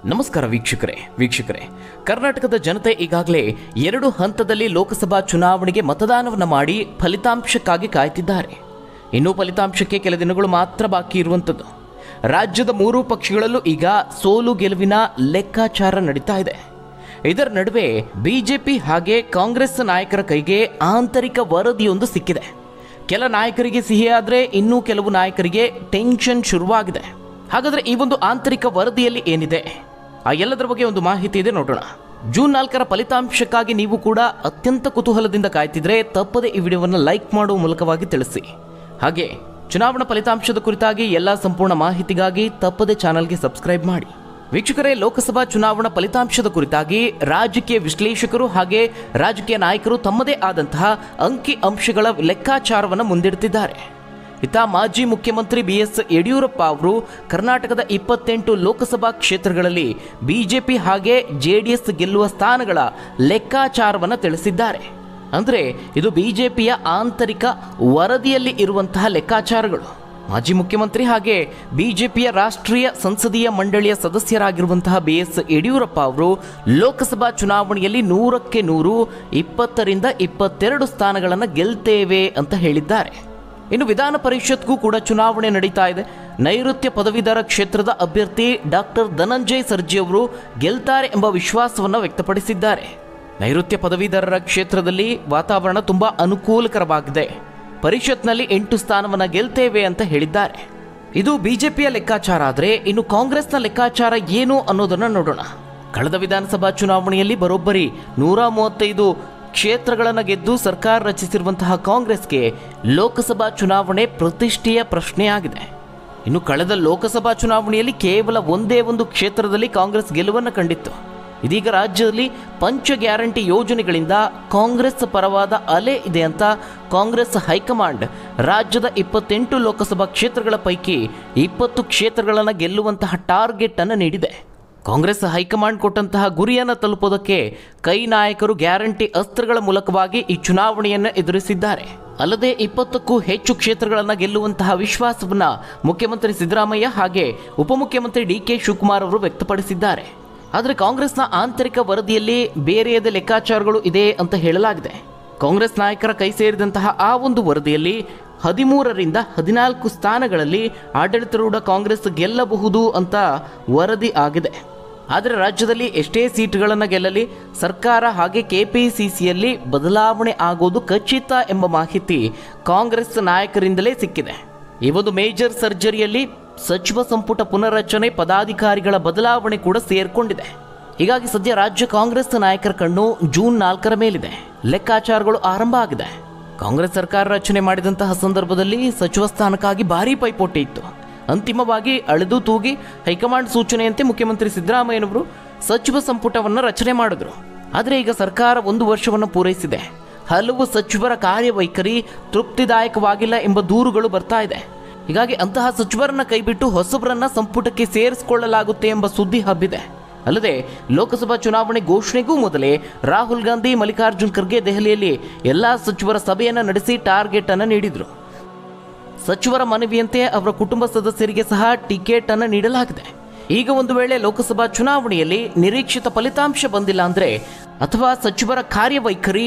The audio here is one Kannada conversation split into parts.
ನಮಸ್ಕಾರ ವೀಕ್ಷಕರೇ ಕರ್ನಾಟಕದ ಜನತೆ ಈಗಾಗಲೇ 2 ಹಂತದಲ್ಲಿ ಲೋಕಸಭಾ ಚುನಾವಣೆಗೆ ಮತದಾನವನ್ನು ಮಾಡಿ ಫಲಿತಾಂಶಕ್ಕಾಗಿ ಕಾಯ್ತಿದ್ದಾರೆ. ಇನ್ನೂ ಫಲಿತಾಂಶಕ್ಕೆ ಕೆಲ ದಿನಗಳು ಮಾತ್ರ ಬಾಕಿ ಇರುವಂಥದ್ದು. ರಾಜ್ಯದ 3 ಪಕ್ಷಗಳಲ್ಲೂ ಈಗ ಸೋಲು ಗೆಲುವಿನ ಲೆಕ್ಕಾಚಾರ ನಡೀತಾ ಇದೆ. ಇದರ ನಡುವೆ ಬಿಜೆಪಿ ಹಾಗೆ ಕಾಂಗ್ರೆಸ್ ನಾಯಕರ ಕೈಗೆ ಆಂತರಿಕ ವರದಿಯೊಂದು ಸಿಕ್ಕಿದೆ. ಕೆಲ ನಾಯಕರಿಗೆ ಸಿಹಿಯಾದರೆ ಇನ್ನೂ ಕೆಲವು ನಾಯಕರಿಗೆ ಟೆನ್ಷನ್ ಶುರುವಾಗಿದೆ. ಹಾಗಾದರೆ ಈ ಒಂದು ಆಂತರಿಕ ವರದಿಯಲ್ಲಿ ಏನಿದೆ, ಆ ಎಲ್ಲದರ ಬಗ್ಗೆ ಒಂದು ಮಾಹಿತಿ ಇದೆ, ನೋಡೋಣ. ಜೂನ್ 4ರ ಫಲಿತಾಂಶಕ್ಕಾಗಿ ನೀವು ಕೂಡ ಅತ್ಯಂತ ಕುತೂಹಲದಿಂದ ಕಾಯ್ತಿದ್ರೆ ತಪ್ಪದೆ ಈ ವಿಡಿಯೋವನ್ನು ಲೈಕ್ ಮಾಡುವ ಮೂಲಕವಾಗಿ ತಿಳಿಸಿ. ಹಾಗೆ ಚುನಾವಣಾ ಫಲಿತಾಂಶದ ಕುರಿತಾಗಿ ಎಲ್ಲ ಸಂಪೂರ್ಣ ಮಾಹಿತಿಗಾಗಿ ತಪ್ಪದೆ ಚಾನಲ್ಗೆ ಸಬ್ಸ್ಕ್ರೈಬ್ ಮಾಡಿ. ವೀಕ್ಷಕರೇ, ಲೋಕಸಭಾ ಚುನಾವಣಾ ಫಲಿತಾಂಶದ ಕುರಿತಾಗಿ ರಾಜಕೀಯ ವಿಶ್ಲೇಷಕರು ಹಾಗೆ ರಾಜಕೀಯ ನಾಯಕರು ತಮ್ಮದೇ ಆದಂತಹ ಅಂಕಿ ಅಂಶಗಳ ಲೆಕ್ಕಾಚಾರವನ್ನು ಮುಂದಿಡುತ್ತಿದ್ದಾರೆ. ಇತ್ತ ಮಾಜಿ ಮುಖ್ಯಮಂತ್ರಿ BS ಯಡಿಯೂರಪ್ಪ ಅವರು ಕರ್ನಾಟಕದ 28 ಲೋಕಸಭಾ ಕ್ಷೇತ್ರಗಳಲ್ಲಿ ಬಿಜೆಪಿ ಹಾಗೆ JDS ಗೆಲ್ಲುವ ಸ್ಥಾನಗಳ ಲೆಕ್ಕಾಚಾರವನ್ನು ತಿಳಿಸಿದ್ದಾರೆ. ಅಂದರೆ ಇದು ಬಿಜೆಪಿಯ ಆಂತರಿಕ ವರದಿಯಲ್ಲಿ ಇರುವಂತಹ ಲೆಕ್ಕಾಚಾರಗಳು. ಮಾಜಿ ಮುಖ್ಯಮಂತ್ರಿ ಹಾಗೆ ಬಿಜೆಪಿಯ ರಾಷ್ಟ್ರೀಯ ಸಂಸದೀಯ ಮಂಡಳಿಯ ಸದಸ್ಯರಾಗಿರುವಂತಹ BS ಯಡಿಯೂರಪ್ಪ ಅವರು ಲೋಕಸಭಾ ಚುನಾವಣೆಯಲ್ಲಿ 100ಕ್ಕೆ 100 20ರಿಂದ 22 ಸ್ಥಾನಗಳನ್ನು ಗೆಲ್ತೇವೆ ಅಂತ ಹೇಳಿದ್ದಾರೆ. ಇನ್ನು ವಿಧಾನ ಪರಿಷತ್ಗೂ ಕೂಡ ಚುನಾವಣೆ ನಡೀತಾ ಇದೆ. ನೈಋತ್ಯ ಪದವೀಧರ ಕ್ಷೇತ್ರದ ಅಭ್ಯರ್ಥಿ ಡಾಕ್ಟರ್ ಧನಂಜಯ ಸರ್ಜಿ ಅವರು ಗೆಲ್ತಾರೆ ಎಂಬ ವಿಶ್ವಾಸವನ್ನು ವ್ಯಕ್ತಪಡಿಸಿದ್ದಾರೆ. ನೈಋತ್ಯ ಪದವೀಧರರ ಕ್ಷೇತ್ರದಲ್ಲಿ ವಾತಾವರಣ ತುಂಬಾ ಅನುಕೂಲಕರವಾಗಿದೆ. ಪರಿಷತ್ನಲ್ಲಿ 8 ಸ್ಥಾನವನ್ನು ಗೆಲ್ತೇವೆ ಅಂತ ಹೇಳಿದ್ದಾರೆ. ಇದು ಬಿಜೆಪಿಯ ಲೆಕ್ಕಾಚಾರ. ಆದರೆ ಇನ್ನು ಕಾಂಗ್ರೆಸ್ನ ಲೆಕ್ಕಾಚಾರ ಏನು ಅನ್ನೋದನ್ನು ನೋಡೋಣ. ಕಳೆದ ವಿಧಾನಸಭಾ ಚುನಾವಣೆಯಲ್ಲಿ ಬರೋಬ್ಬರಿ 135 ಕ್ಷೇತ್ರಗಳನ್ನು ಗೆದ್ದು ಸರ್ಕಾರ ರಚಿಸಿರುವಂತಹ ಕಾಂಗ್ರೆಸ್ಗೆ ಲೋಕಸಭಾ ಚುನಾವಣೆ ಪ್ರತಿಷ್ಠೆಯ ಪ್ರಶ್ನೆಯಾಗಿದೆ. ಇನ್ನು ಕಳೆದ ಲೋಕಸಭಾ ಚುನಾವಣೆಯಲ್ಲಿ ಕೇವಲ ಒಂದೇ ಒಂದು ಕ್ಷೇತ್ರದಲ್ಲಿ ಕಾಂಗ್ರೆಸ್ ಗೆಲುವನ್ನು ಕಂಡಿತ್ತು. ಇದೀಗ ರಾಜ್ಯದಲ್ಲಿ ಪಂಚ ಗ್ಯಾರಂಟಿ ಯೋಜನೆಗಳಿಂದ ಕಾಂಗ್ರೆಸ್ ಪರವಾದ ಅಲೆ ಇದೆ ಅಂತ ಕಾಂಗ್ರೆಸ್ ಹೈಕಮಾಂಡ್ ರಾಜ್ಯದ 28 ಲೋಕಸಭಾ ಕ್ಷೇತ್ರಗಳ ಪೈಕಿ 20 ಕ್ಷೇತ್ರಗಳನ್ನು ಗೆಲ್ಲುವಂತಹ ಟಾರ್ಗೆಟ್ ಅನ್ನು ನೀಡಿದೆ. ಕಾಂಗ್ರೆಸ್ ಹೈಕಮಾಂಡ್ ಕೊಟ್ಟಂತಹ ಗುರಿಯನ್ನು ತಲುಪೋದಕ್ಕೆ ಕೈ ನಾಯಕರು ಗ್ಯಾರಂಟಿ ಅಸ್ತ್ರಗಳ ಮೂಲಕವಾಗಿ ಈ ಚುನಾವಣೆಯನ್ನು ಎದುರಿಸಿದ್ದಾರೆ. ಅಲ್ಲದೆ 20ಕ್ಕೂ ಹೆಚ್ಚು ಕ್ಷೇತ್ರಗಳನ್ನು ಗೆಲ್ಲುವಂತಹ ವಿಶ್ವಾಸವನ್ನ ಮುಖ್ಯಮಂತ್ರಿ ಸಿದ್ದರಾಮಯ್ಯ ಹಾಗೆ ಉಪಮುಖ್ಯಮಂತ್ರಿ DK ಶಿವಕುಮಾರ್ ಅವರು ವ್ಯಕ್ತಪಡಿಸಿದ್ದಾರೆ. ಆದರೆ ಕಾಂಗ್ರೆಸ್ನ ಆಂತರಿಕ ವರದಿಯಲ್ಲಿ ಬೇರೆಯದ ಲೆಕ್ಕಾಚಾರಗಳು ಇದೆ ಅಂತ ಹೇಳಲಾಗಿದೆ. ಕಾಂಗ್ರೆಸ್ ನಾಯಕರ ಕೈ ಸೇರಿದಂತಹ ಆ ಒಂದು ವರದಿಯಲ್ಲಿ 13ರಿಂದ 14 ಸ್ಥಾನಗಳಲ್ಲಿ ಆಡಳಿತಾರೂಢ ಕಾಂಗ್ರೆಸ್ ಗೆಲ್ಲಬಹುದು ಅಂತ ವರದಿ ಆಗಿದೆ. ಆದರೆ ರಾಜ್ಯದಲ್ಲಿ ಎಷ್ಟೇ ಸೀಟ್ಗಳನ್ನು ಗೆಲ್ಲಲಿ ಸರ್ಕಾರ ಹಾಗೆ KPCCಯಲ್ಲಿ ಬದಲಾವಣೆ ಆಗೋದು ಖಚಿತ ಎಂಬ ಮಾಹಿತಿ ಕಾಂಗ್ರೆಸ್ ನಾಯಕರಿಂದಲೇ ಸಿಕ್ಕಿದೆ. ಈ ಒಂದು ಮೇಜರ್ ಸರ್ಜರಿಯಲ್ಲಿ ಸಚಿವ ಸಂಪುಟ ಪುನರ್ರಚನೆ, ಪದಾಧಿಕಾರಿಗಳ ಬದಲಾವಣೆ ಕೂಡ ಸೇರ್ಕೊಂಡಿದೆ. ಹೀಗಾಗಿ ಸದ್ಯ ರಾಜ್ಯ ಕಾಂಗ್ರೆಸ್ ನಾಯಕರ ಕಣ್ಣು ಜೂನ್ 4ರ ಮೇಲಿದೆ. ಲೆಕ್ಕಾಚಾರಗಳು ಆರಂಭ ಆಗಿದೆ. ಕಾಂಗ್ರೆಸ್ ಸರ್ಕಾರ ರಚನೆ ಮಾಡಿದಂತಹ ಸಂದರ್ಭದಲ್ಲಿ ಸಚಿವ ಸ್ಥಾನಕ್ಕಾಗಿ ಭಾರೀ ಪೈಪೋಟಿ ಇತ್ತು. ಅಂತಿಮವಾಗಿ ಅಳೆದು ತೂಗಿ ಹೈಕಮಾಂಡ್ ಸೂಚನೆಯಂತೆ ಮುಖ್ಯಮಂತ್ರಿ ಸಿದ್ದರಾಮಯ್ಯನವರು ಸಚಿವ ಸಂಪುಟವನ್ನು ರಚನೆ ಮಾಡಿದ್ರು. ಆದರೆ ಈಗ ಸರ್ಕಾರ 1 ವರ್ಷವನ್ನು ಪೂರೈಸಿದೆ. ಹಲವು ಸಚಿವರ ಕಾರ್ಯವೈಖರಿ ತೃಪ್ತಿದಾಯಕವಾಗಿಲ್ಲ ಎಂಬ ದೂರುಗಳು ಬರ್ತಾ ಇದೆ. ಹೀಗಾಗಿ ಅಂತಹ ಸಚಿವರನ್ನ ಕೈಬಿಟ್ಟು ಹೊಸಬರನ್ನ ಸಂಪುಟಕ್ಕೆ ಸೇರಿಸಿಕೊಳ್ಳಲಾಗುತ್ತೆ ಎಂಬ ಸುದ್ದಿ ಹಬ್ಬಿದೆ. ಅಲ್ಲದೆ ಲೋಕಸಭಾ ಚುನಾವಣೆ ಘೋಷಣೆಗೂ ಮೊದಲೇ ರಾಹುಲ್ ಗಾಂಧಿ, ಮಲ್ಲಿಕಾರ್ಜುನ್ ಖರ್ಗೆ ದೆಹಲಿಯಲ್ಲಿ ಎಲ್ಲಾ ಸಚಿವರ ಸಭೆಯನ್ನು ನಡೆಸಿ ಟಾರ್ಗೆಟ್ ಅನ್ನು ನೀಡಿದ್ರು. ಸಚಿವರ ಮನವಿಯಂತೆ ಅವರ ಕುಟುಂಬ ಸದಸ್ಯರಿಗೆ ಸಹ ಟಿಕೆಟ್ ಅನ್ನು ನೀಡಲಾಗಿದೆ. ಈಗ ಒಂದು ವೇಳೆ ಲೋಕಸಭಾ ಚುನಾವಣೆಯಲ್ಲಿ ನಿರೀಕ್ಷಿತ ಫಲಿತಾಂಶ ಬಂದಿಲ್ಲ ಅಂದ್ರೆ ಅಥವಾ ಸಚಿವರ ಕಾರ್ಯವೈಖರಿ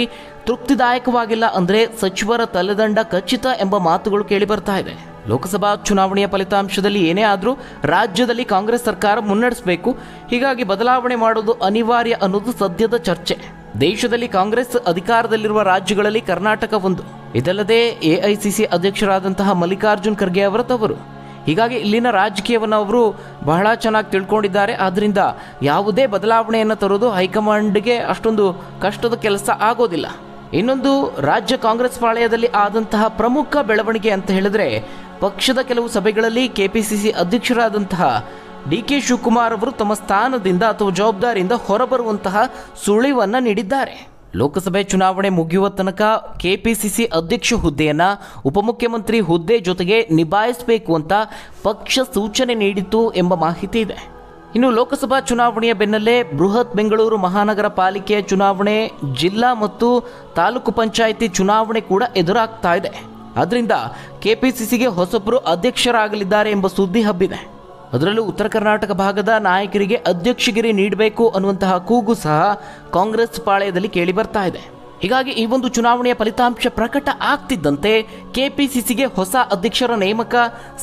ತೃಪ್ತಿದಾಯಕವಾಗಿಲ್ಲ ಅಂದ್ರೆ ಸಚಿವರ ತಲೆದಂಡ ಖಚಿತ ಎಂಬ ಮಾತುಗಳು ಕೇಳಿ ಬರ್ತಾ ಇದೆ. ಲೋಕಸಭಾ ಚುನಾವಣೆಯ ಫಲಿತಾಂಶದಲ್ಲಿ ಏನೇ ಆದರೂ ರಾಜ್ಯದಲ್ಲಿ ಕಾಂಗ್ರೆಸ್ ಸರ್ಕಾರ ಮುನ್ನಡೆಸಬೇಕು. ಹೀಗಾಗಿ ಬದಲಾವಣೆ ಮಾಡೋದು ಅನಿವಾರ್ಯ ಅನ್ನೋದು ಸದ್ಯದ ಚರ್ಚೆ. ದೇಶದಲ್ಲಿ ಕಾಂಗ್ರೆಸ್ ಅಧಿಕಾರದಲ್ಲಿರುವ ರಾಜ್ಯಗಳಲ್ಲಿ ಕರ್ನಾಟಕ ಒಂದು. ಇದಲ್ಲದೆ AICC ಅಧ್ಯಕ್ಷರಾದಂತಹ ಮಲ್ಲಿಕಾರ್ಜುನ್ ಖರ್ಗೆ ಅವರ ತವರು. ಹೀಗಾಗಿ ಇಲ್ಲಿನ ರಾಜಕೀಯವನ್ನು ಅವರು ಬಹಳ ಚೆನ್ನಾಗಿ ತಿಳ್ಕೊಂಡಿದ್ದಾರೆ. ಆದ್ದರಿಂದ ಯಾವುದೇ ಬದಲಾವಣೆಯನ್ನು ತರೋದು ಹೈಕಮಾಂಡ್ಗೆ ಅಷ್ಟೊಂದು ಕಷ್ಟದ ಕೆಲಸ ಆಗೋದಿಲ್ಲ. ಇನ್ನೊಂದು, ರಾಜ್ಯ ಕಾಂಗ್ರೆಸ್ ಪಾಳೆಯದಲ್ಲಿ ಆದಂತಹ ಪ್ರಮುಖ ಬೆಳವಣಿಗೆ ಅಂತ ಹೇಳಿದ್ರೆ ಪಕ್ಷದ ಕೆಲವು ಸಭೆಗಳಲ್ಲಿ KPCC ಅಧ್ಯಕ್ಷರಾದಂತಹ DK ಶಿವಕುಮಾರ್ ಅವರು ತಮ್ಮ ಸ್ಥಾನದಿಂದ ಅಥವಾ ಜವಾಬ್ದಾರಿಯಿಂದ ಹೊರಬರುವಂತಹ ಸುಳಿವನ್ನು ನೀಡಿದ್ದಾರೆ. ಲೋಕಸಭೆ ಚುನಾವಣೆ ಮುಗಿಯುವ ತನಕ KPCC ಅಧ್ಯಕ್ಷ ಹುದ್ದೆಯನ್ನು ಉಪಮುಖ್ಯಮಂತ್ರಿ ಹುದ್ದೆ ಜೊತೆಗೆ ನಿಭಾಯಿಸಬೇಕು ಅಂತ ಪಕ್ಷ ಸೂಚನೆ ನೀಡಿತು ಎಂಬ ಮಾಹಿತಿ ಇದೆ. ಇನ್ನು ಲೋಕಸಭಾ ಚುನಾವಣೆಯ ಬೆನ್ನಲ್ಲೇ ಬೃಹತ್ ಬೆಂಗಳೂರು ಮಹಾನಗರ ಪಾಲಿಕೆಯ ಚುನಾವಣೆ, ಜಿಲ್ಲಾ ಮತ್ತು ತಾಲೂಕು ಪಂಚಾಯಿತಿ ಚುನಾವಣೆ ಕೂಡ ಎದುರಾಗ್ತಾ ಇದೆ. ಅದರಿಂದ KPCCಗೆ ಹೊಸಬರು ಅಧ್ಯಕ್ಷರಾಗಲಿದ್ದಾರೆ ಎಂಬ ಸುದ್ದಿ ಹಬ್ಬಿದೆ. ಅದರಲ್ಲೂ ಉತ್ತರ ಕರ್ನಾಟಕ ಭಾಗದ ನಾಯಕರಿಗೆ ಅಧ್ಯಕ್ಷಗಿರಿ ನೀಡಬೇಕು ಅನ್ನುವಂತಹ ಕೂಗು ಸಹ ಕಾಂಗ್ರೆಸ್ ಪಾಳೆಯದಲ್ಲಿ ಕೇಳಿ ಬರ್ತಾ ಇದೆ. ಹೀಗಾಗಿ ಈ ಒಂದು ಚುನಾವಣೆಯ ಫಲಿತಾಂಶ ಪ್ರಕಟ ಆಗ್ತಿದ್ದಂತೆ ಕೆಪಿಸಿಸಿಗೆ ಹೊಸ ಅಧ್ಯಕ್ಷರ ನೇಮಕ,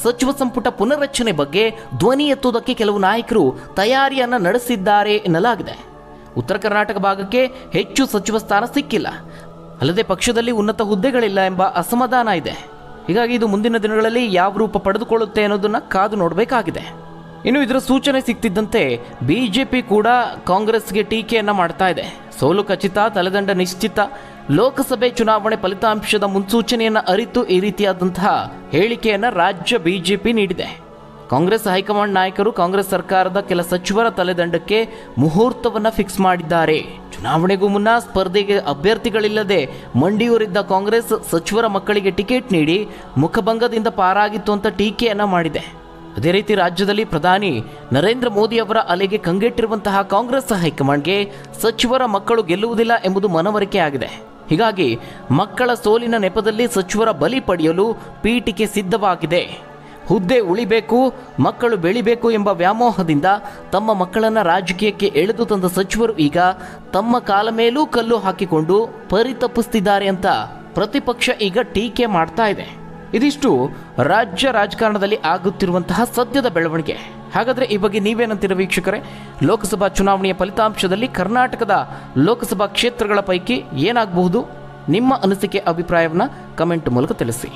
ಸಚಿವ ಸಂಪುಟ ಪುನರ್ರಚನೆ ಬಗ್ಗೆ ಧ್ವನಿ ಎತ್ತುವುದಕ್ಕೆ ಕೆಲವು ನಾಯಕರು ತಯಾರಿಯನ್ನು ನಡೆಸಿದ್ದಾರೆ ಎನ್ನಲಾಗಿದೆ. ಉತ್ತರ ಕರ್ನಾಟಕ ಭಾಗಕ್ಕೆ ಹೆಚ್ಚು ಸಚಿವ ಸ್ಥಾನ ಸಿಕ್ಕಿಲ್ಲ, ಅಲ್ಲದೆ ಪಕ್ಷದಲ್ಲಿ ಉನ್ನತ ಹುದ್ದೆಗಳಿಲ್ಲ ಎಂಬ ಅಸಮಾಧಾನ ಇದೆ. ಹೀಗಾಗಿ ಇದು ಮುಂದಿನ ದಿನಗಳಲ್ಲಿ ಯಾವ ರೂಪ ಪಡೆದುಕೊಳ್ಳುತ್ತೆ ಅನ್ನೋದನ್ನು ಕಾದು ನೋಡಬೇಕಾಗಿದೆ. ಇನ್ನು ಇದರ ಸೂಚನೆ ಸಿಗ್ತಿದ್ದಂತೆ ಬಿಜೆಪಿ ಕೂಡ ಕಾಂಗ್ರೆಸ್ಗೆ ಟೀಕೆಯನ್ನು ಮಾಡ್ತಾ ಇದೆ. ಸೋಲು ಖಚಿತ, ತಲೆದಂಡ ನಿಶ್ಚಿತ, ಲೋಕಸಭೆ ಚುನಾವಣೆ ಫಲಿತಾಂಶದ ಮುನ್ಸೂಚನೆಯನ್ನು ಅರಿತು ಈ ರೀತಿಯಾದಂತಹ ಹೇಳಿಕೆಯನ್ನು ರಾಜ್ಯ ಬಿಜೆಪಿ ನೀಡಿದೆ. ಕಾಂಗ್ರೆಸ್ ಹೈಕಮಾಂಡ್ ನಾಯಕರು ಕಾಂಗ್ರೆಸ್ ಸರ್ಕಾರದ ಕೆಲ ಸಚಿವರ ತಲೆದಂಡಕ್ಕೆ ಮುಹೂರ್ತವನ್ನು ಫಿಕ್ಸ್ ಮಾಡಿದ್ದಾರೆ. ಚುನಾವಣೆಗೂ ಮುನ್ನ ಸ್ಪರ್ಧೆಗೆ ಅಭ್ಯರ್ಥಿಗಳಿಲ್ಲದೆ ಮಂಡಿಯೂರಿದ್ದ ಕಾಂಗ್ರೆಸ್ ಸಚಿವರ ಮಕ್ಕಳಿಗೆ ಟಿಕೆಟ್ ನೀಡಿ ಮುಖಭಂಗದಿಂದ ಪಾರಾಗಿತ್ತು ಅಂತ ಟೀಕೆಯನ್ನು ಮಾಡಿದೆ. ಅದೇ ರೀತಿ ರಾಜ್ಯದಲ್ಲಿ ಪ್ರಧಾನಿ ನರೇಂದ್ರ ಮೋದಿ ಅವರ ಅಲೆಗೆ ಕಂಗೆಟ್ಟಿರುವಂತಹ ಕಾಂಗ್ರೆಸ್ ಹೈಕಮಾಂಡ್ಗೆ ಸಚಿವರ ಮಕ್ಕಳು ಗೆಲ್ಲುವುದಿಲ್ಲ ಎಂಬುದು ಮನವರಿಕೆ ಆಗಿದೆ. ಹೀಗಾಗಿ ಮಕ್ಕಳ ಸೋಲಿನ ನೆಪದಲ್ಲಿ ಸಚಿವರ ಬಲಿ ಪಡೆಯಲು ಪೀಠಿಕೆ ಸಿದ್ಧವಾಗಿದೆ. ಹುದ್ದೆ ಉಳಿಬೇಕು, ಮಕ್ಕಳು ಬೆಳಿಬೇಕು ಎಂಬ ವ್ಯಾಮೋಹದಿಂದ ತಮ್ಮ ಮಕ್ಕಳನ್ನು ರಾಜಕೀಯಕ್ಕೆ ಎಳೆದು ತಂದ ಸಚಿವರು ಈಗ ತಮ್ಮ ಕಾಲ ಮೇಲೂ ಕಲ್ಲು ಹಾಕಿಕೊಂಡು ಪರಿತಪಿಸುತ್ತಿದ್ದಾರೆ ಅಂತ ಪ್ರತಿಪಕ್ಷ ಈಗ ಟೀಕೆ ಮಾಡ್ತಾ ಇದೆ. ಇದಿಷ್ಟು ರಾಜ್ಯ ರಾಜಕಾರಣದಲ್ಲಿ ಆಗುತ್ತಿರುವಂತಹ ಸದ್ಯದ ಬೆಳವಣಿಗೆ. ಹಾಗಾದರೆ ಈ ಬಗ್ಗೆ ನೀವೇನಂತೀರ ವೀಕ್ಷಕರೇ? ಲೋಕಸಭಾ ಚುನಾವಣೆಯ ಫಲಿತಾಂಶದಲ್ಲಿ ಕರ್ನಾಟಕದ ಲೋಕಸಭಾ ಕ್ಷೇತ್ರಗಳ ಪೈಕಿ ಏನಾಗಬಹುದು? ನಿಮ್ಮ ಅನಿಸಿಕೆ, ಅಭಿಪ್ರಾಯವನ್ನು ಕಮೆಂಟ್ ಮೂಲಕ ತಿಳಿಸಿ.